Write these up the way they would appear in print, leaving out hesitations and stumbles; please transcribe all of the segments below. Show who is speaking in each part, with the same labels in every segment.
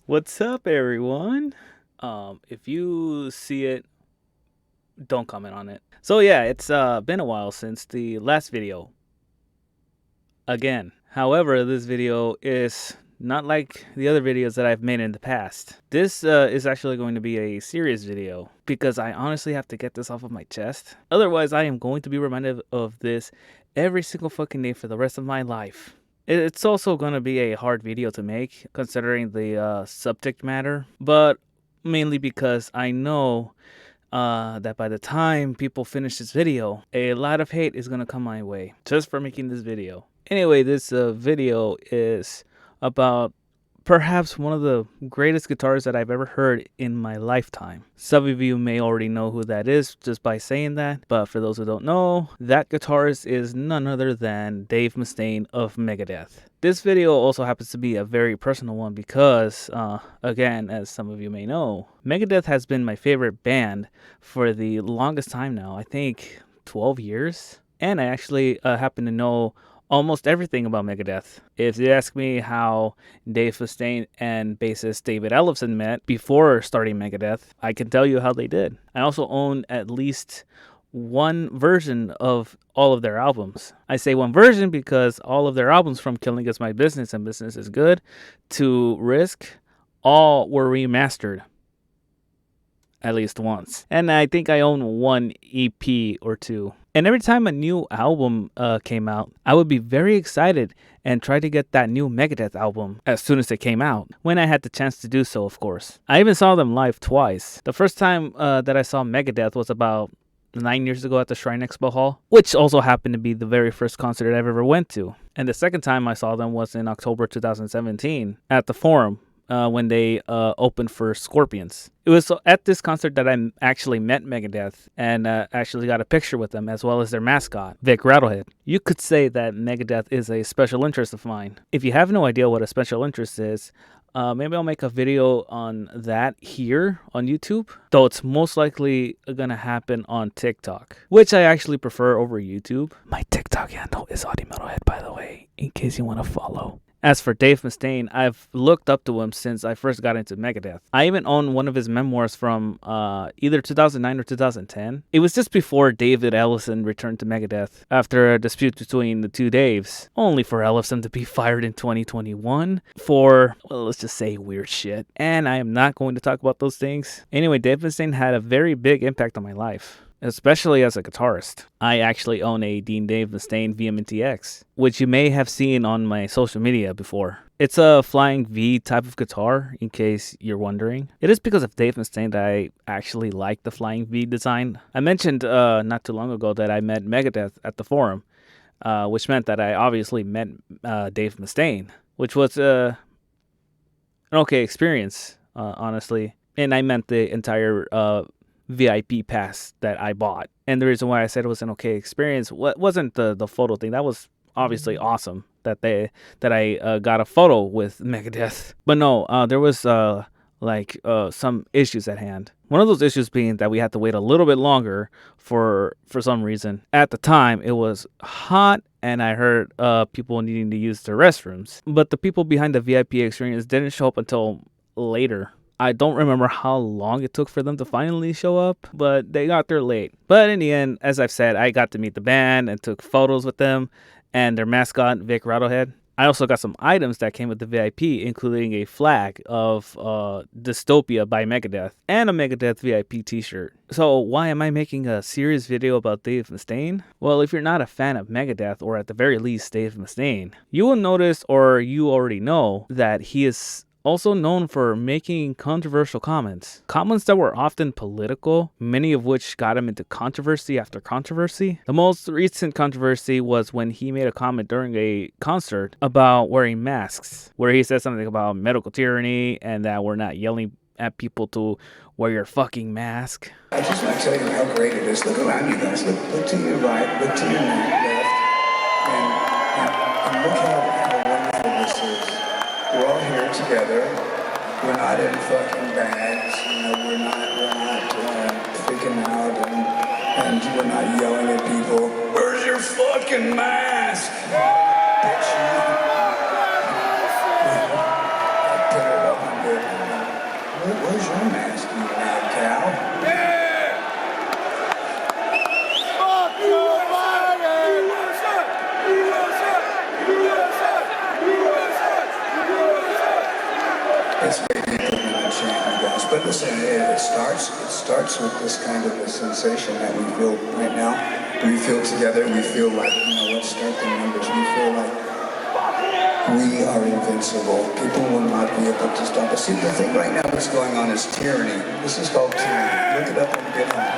Speaker 1: What's up, everyone? If you see it, don't comment on it. So yeah, it's been a while since the last video. Again, however, this video is not like the other videos that I've made in the past. This is actually going to be a serious video because I honestly have to get this off of my chest. Otherwise, I am going to be reminded of this every single fucking day for the rest of my life. It's also going to be a hard video to make considering the subject matter, but mainly because I know that by the time people finish this video, a lot of hate is going to come my way just for making this video. Anyway, this video is about perhaps one of the greatest guitars that I've ever heard in my lifetime. Some of you may already know who that is just by saying that, but for those who don't know, that guitarist is none other than Dave Mustaine of Megadeth. This video also happens to be a very personal one because, again, as some of you may know, Megadeth has been my favorite band for the longest time now. I think 12 years. And I actually happen to know almost everything about Megadeth. If you ask me how Dave Mustaine and bassist David Ellefson met before starting Megadeth, I can tell you how they did. I also own at least one version of all of their albums. I say one version because all of their albums, from Killing Is My Business and Business Is Good to Risk, all were remastered at least once. And I think I own one EP or two. And every time a new album came out, I would be very excited and try to get that new Megadeth album as soon as it came out, when I had the chance to do so, of course. I even saw them live twice. The first time that I saw Megadeth was about 9 years ago at the Shrine Expo Hall, which also happened to be the very first concert I've ever went to. And the second time I saw them was in October 2017 at the Forum, when they opened for Scorpions. It was at this concert that I actually met Megadeth and actually got a picture with them, as well as their mascot, Vic Rattlehead. You could say that Megadeth is a special interest of mine. If you have no idea what a special interest is, maybe I'll make a video on that here on YouTube, though it's most likely gonna happen on TikTok, which I actually prefer over YouTube. My TikTok handle is Audie Metalhead, by the way, in case you want to follow. As for Dave Mustaine, I've looked up to him since I first got into Megadeth. I even own one of his memoirs from either 2009 or 2010. It was just before David Ellefson returned to Megadeth after a dispute between the two Daves, only for Ellefson to be fired in 2021 for, well, let's just say weird shit. And I am not going to talk about those things. Anyway, Dave Mustaine had a very big impact on my life, especially as a guitarist. I actually own a Dean Dave Mustaine VMNTX, which you may have seen on my social media before. It's a flying V type of guitar, in case you're wondering. It is because of Dave Mustaine that I actually like the flying V design. I mentioned not too long ago that I met Megadeth at the Forum, which meant that I obviously met Dave Mustaine, which was an okay experience, honestly. And I meant the entire VIP pass that I bought. And the reason why I said it was an okay experience wasn't the photo thing. That was obviously awesome that I got a photo with Megadeth. But no, there was some issues at hand. One of those issues being that we had to wait a little bit longer for some reason. At the time, it was hot and I heard people needing to use the restrooms. But the people behind the VIP experience didn't show up until later. I don't remember how long it took for them to finally show up, but they got there late. But in the end, as I've said, I got to meet the band and took photos with them and their mascot, Vic Rattlehead. I also got some items that came with the VIP, including a flag of Dystopia by Megadeth and a Megadeth VIP t-shirt. So why am I making a serious video about Dave Mustaine? Well, if you're not a fan of Megadeth, or at the very least Dave Mustaine, you will notice, or you already know, that he is also known for making controversial comments that were often political, many of which got him into controversy after controversy. The most recent controversy was when he made a comment during a concert about wearing masks, where he said something about medical tyranny and that we're not yelling at people to wear your fucking mask.
Speaker 2: I just want to tell you how great it is. Look around you guys. Look to your right, look to your left, and look how wonderful this is. We're all here together. We're not in fucking bags. We're not freaking out, and we're not yelling at people. Where's your fucking mask? Bitch, put it up on good. listen, it starts with this kind of a sensation that we feel right now. We feel together, we feel like, let's start the numbers. We feel like we are invincible. People will not be able to stop us. See, the thing right now that's going on is tyranny. This is called tyranny. Look it up and get home.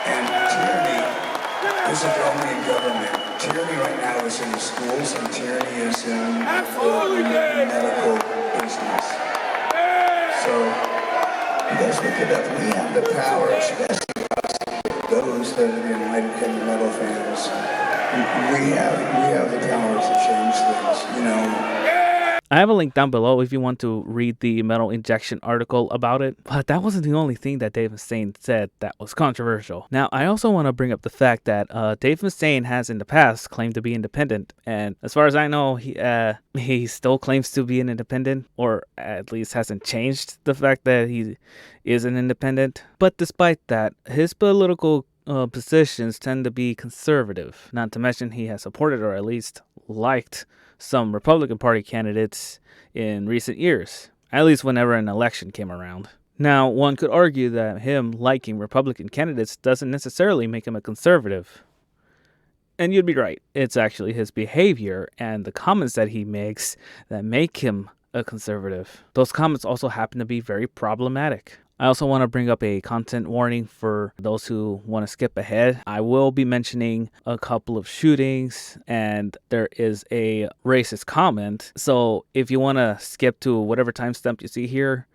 Speaker 2: And tyranny isn't only in government. Tyranny right now is in the schools, and tyranny is in the medical business. So, you guys look it up. We have the power, especially those that are the United Kingdom metal fans. We have the power to change things,
Speaker 1: I have a link down below if you want to read the Metal Injection article about it, but that wasn't the only thing that Dave Mustaine said that was controversial. Now, I also want to bring up the fact that Dave Mustaine has in the past claimed to be independent, and as far as I know, he still claims to be an independent, or at least hasn't changed the fact that he is an independent. But despite that, his political positions tend to be conservative, not to mention he has supported or at least liked some Republican Party candidates in recent years, at least whenever an election came around. Now, one could argue that him liking Republican candidates doesn't necessarily make him a conservative. And you'd be right, it's actually his behavior and the comments that he makes that make him a conservative. Those comments also happen to be very problematic. I also want to bring up a content warning for those who want to skip ahead. I will be mentioning a couple of shootings, and there is a racist comment. So if you want to skip to whatever timestamp you see here,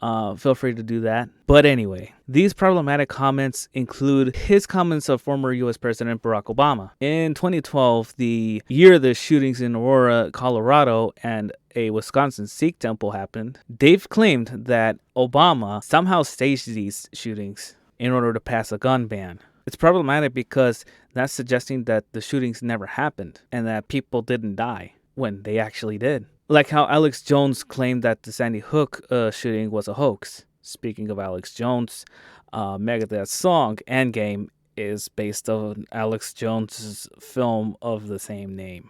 Speaker 1: feel free to do that. But anyway, these problematic comments include his comments of former U.S. President Barack Obama. In 2012, the year the shootings in Aurora, Colorado, and a Wisconsin Sikh temple happened, Dave claimed that Obama somehow staged these shootings in order to pass a gun ban. It's problematic because that's suggesting that the shootings never happened and that people didn't die when they actually did. Like how Alex Jones claimed that the Sandy Hook shooting was a hoax. Speaking of Alex Jones, Megadeth's song Endgame is based on Alex Jones' film of the same name.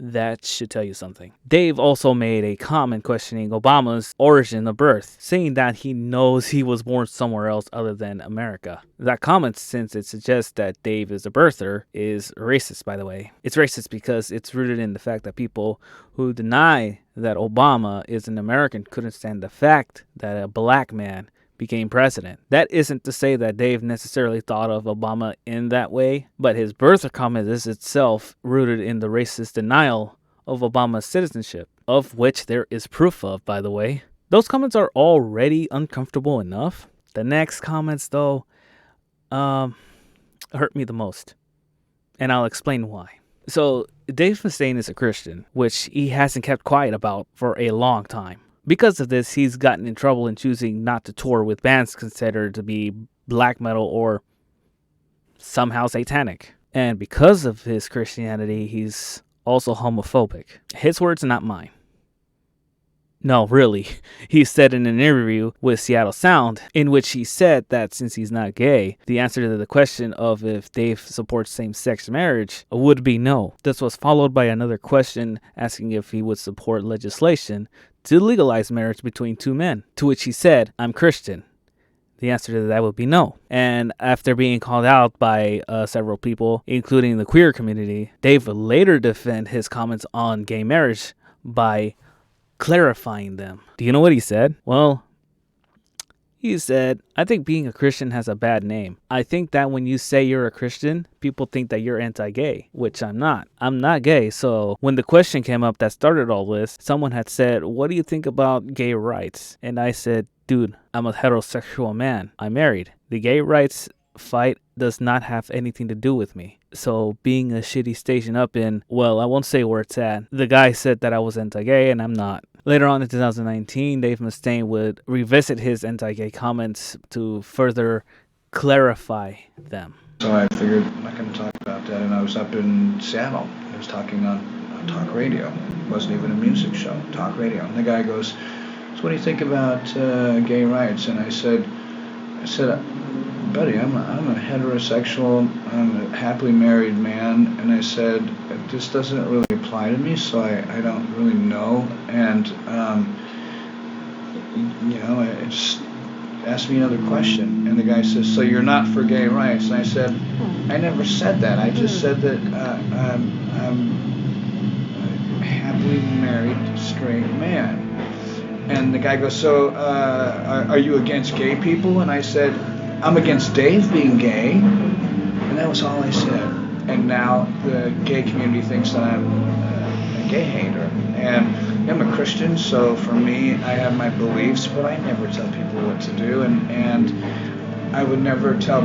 Speaker 1: That should tell you something. Dave also made a comment questioning Obama's origin of birth, saying that he knows he was born somewhere else other than America. That comment, since it suggests that Dave is a birther, is racist, by the way. It's racist because it's rooted in the fact that people who deny that Obama is an American couldn't stand the fact that a black man became president. That isn't to say that Dave necessarily thought of Obama in that way, but his birther comment is itself rooted in the racist denial of Obama's citizenship, of which there is proof of, by the way. Those comments are already uncomfortable enough. The next comments, though, hurt me the most, and I'll explain why. So, Dave Mustaine is a Christian, which he hasn't kept quiet about for a long time. Because of this, he's gotten in trouble in choosing not to tour with bands considered to be black metal or somehow satanic. And because of his Christianity, he's also homophobic. His words, not mine. No, really. He said in an interview with Seattle Sound, in which he said that since he's not gay, the answer to the question of if Dave supports same-sex marriage would be no. This was followed by another question asking if he would support legislation to legalize marriage between two men, to which he said, "I'm Christian." The answer to that would be no. And after being called out by several people, including the queer community, Dave would later defend his comments on gay marriage by clarifying them. Do you know what he said? Well, he said, "I think being a Christian has a bad name. I think that when you say you're a Christian, people think that you're anti-gay, which I'm not. I'm not gay." So when the question came up that started all this, someone had said, "What do you think about gay rights?" And I said, "Dude, I'm a heterosexual man. I'm married. The gay rights fight does not have anything to do with me. So being a shitty station up in, well, I won't say where it's at. The guy said that I was anti-gay and I'm not." Later on in 2019, Dave Mustaine would revisit his anti-gay comments to further clarify them.
Speaker 3: So I figured I'm not going to talk about that, and I was up in Seattle. I was talking on talk radio. It wasn't even a music show, talk radio. And the guy goes, "So what do you think about gay rights?" And I said, "Buddy, I'm a heterosexual, I'm a happily married man," and I said, "This doesn't really apply to me, so I don't really know." And it's asked me another question, and the guy says, "So you're not for gay rights?" And I said, "I never said that. I just said that I'm a happily married straight man." And the guy goes, "So are you against gay people?" And I said, "I'm against Dave being gay." And that was all I said. And now the gay community thinks that I'm a gay hater. And I'm a Christian, so for me, I have my beliefs, but I never tell people what to do. And I would never tell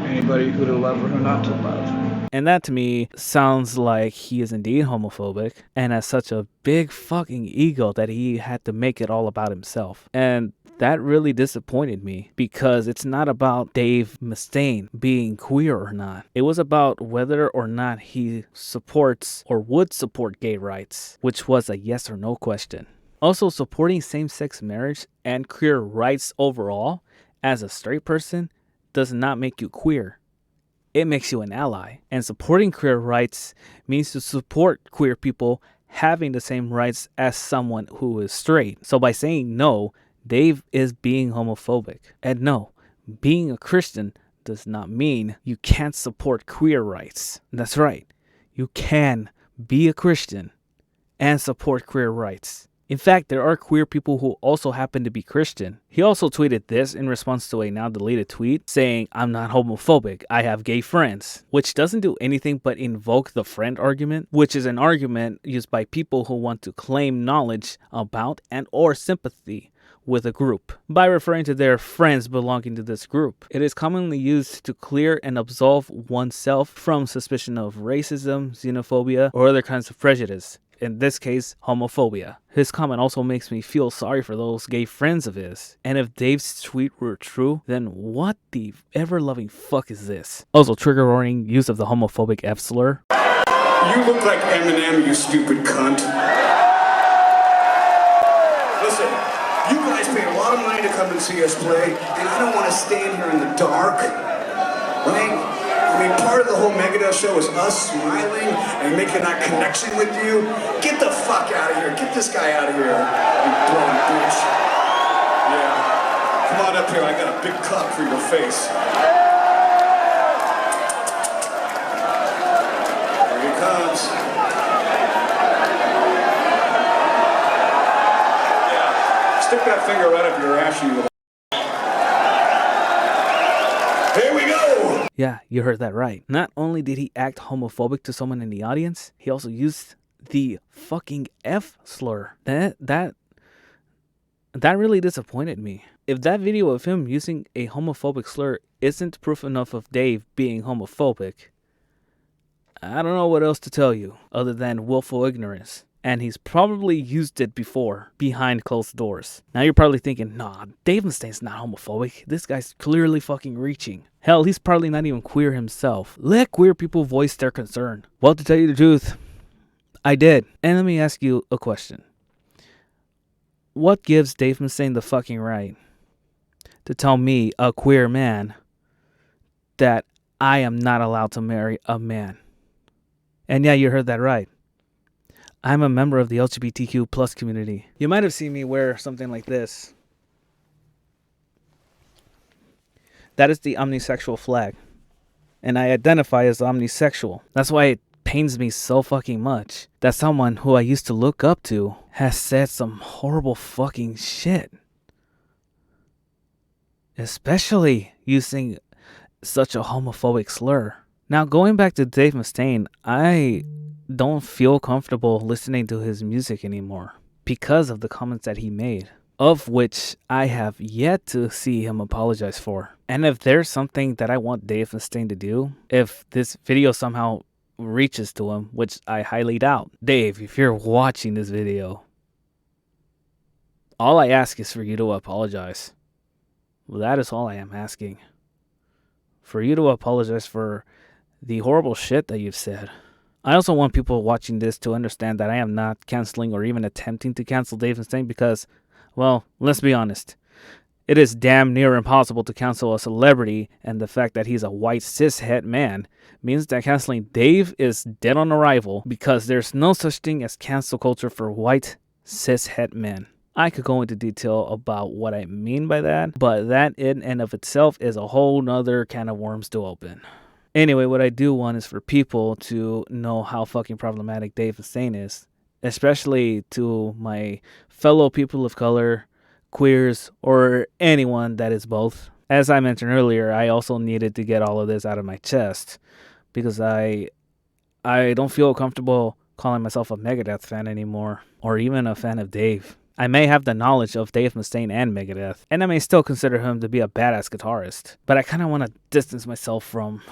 Speaker 3: anybody who to love or who not to love.
Speaker 1: And that to me sounds like he is indeed homophobic and has such a big fucking ego that he had to make it all about himself. And that really disappointed me because it's not about Dave Mustaine being queer or not. It was about whether or not he supports or would support gay rights, which was a yes or no question. Also, supporting same-sex marriage and queer rights overall as a straight person does not make you queer. It makes you an ally. And supporting queer rights means to support queer people having the same rights as someone who is straight. So by saying no, Dave is being homophobic. And no, being a Christian does not mean you can't support queer rights. That's right. You can be a Christian and support queer rights. In fact, there are queer people who also happen to be Christian. He also tweeted this in response to a now deleted tweet saying, "I'm not homophobic, I have gay friends," which doesn't do anything but invoke the friend argument, which is an argument used by people who want to claim knowledge about and or sympathy with a group by referring to their friends belonging to this group. It is commonly used to clear and absolve oneself from suspicion of racism, xenophobia, or other kinds of prejudice. In this case, homophobia. His comment also makes me feel sorry for those gay friends of his. And if Dave's tweet were true, then what the ever-loving fuck is this? Also, trigger warning, use of the homophobic F slur.
Speaker 2: You look like Eminem, you stupid cunt. Listen, you guys pay a lot of money to come and see us play, and I don't want to stand here in the dark, right? I mean, part of the whole Megadeth show is us smiling and making that connection with you. Get the fuck out of here. Get this guy out of here, you blonde bitch. Yeah. Come on up here. I got a big cup for your face. Here he comes. Yeah. Stick that finger right up your ass, you little. Here we go!
Speaker 1: Yeah, you heard that right. Not only did he act homophobic to someone in the audience, he also used the fucking F slur. That really disappointed me. If that video of him using a homophobic slur isn't proof enough of Dave being homophobic, I don't know what else to tell you other than willful ignorance. And he's probably used it before behind closed doors. Now you're probably thinking, nah, Dave Mustaine's not homophobic. This guy's clearly fucking reaching. Hell, he's probably not even queer himself. Let queer people voice their concern. Well, to tell you the truth, I did. And let me ask you a question. What gives Dave Mustaine the fucking right to tell me, a queer man, that I am not allowed to marry a man? And yeah, you heard that right. I'm a member of the LGBTQ plus community. You might have seen me wear something like this. That is the omnisexual flag. And I identify as omnisexual. That's why it pains me so fucking much that someone who I used to look up to has said some horrible fucking shit. Especially using such a homophobic slur. Now, going back to Dave Mustaine, I don't feel comfortable listening to his music anymore because of the comments that he made, of which I have yet to see him apologize for. And if there's something that I want Dave Mustaine to do, if this video somehow reaches to him, which I highly doubt, Dave, if you're watching this video, all I ask is for you to apologize. Well, that is all I am asking. For you to apologize for the horrible shit that you've said. I also want people watching this to understand that I am not canceling or even attempting to cancel Dave Mustaine because, well, let's be honest. It is damn near impossible to cancel a celebrity, and the fact that he's a white cishet man means that canceling Dave is dead on arrival because there's no such thing as cancel culture for white cishet men. I could go into detail about what I mean by that, but that in and of itself is a whole nother can of worms to open. Anyway, what I do want is for people to know how fucking problematic Dave Mustaine is, especially to my fellow people of color, queers, or anyone that is both. As I mentioned earlier, I also needed to get all of this out of my chest because I don't feel comfortable calling myself a Megadeth fan anymore, or even a fan of Dave. I may have the knowledge of Dave Mustaine and Megadeth, and I may still consider him to be a badass guitarist, but I kind of want to distance myself from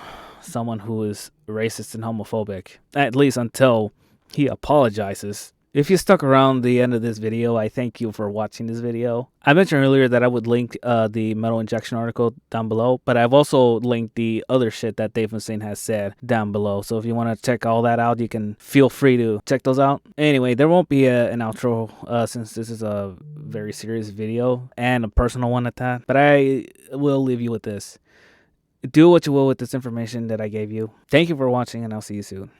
Speaker 1: someone who is racist and homophobic, at least until he apologizes. If you stuck around the end of this video, I thank you for watching this video. I mentioned earlier that I would link the Metal Injection article down below, but I've also linked the other shit that Dave Mustaine has said down below. So if you want to check all that out, you can feel free to check those out. Anyway, there won't be an outro since this is a very serious video and a personal one at that, but I will leave you with this. Do what you will with this information that I gave you. Thank you for watching, and I'll see you soon.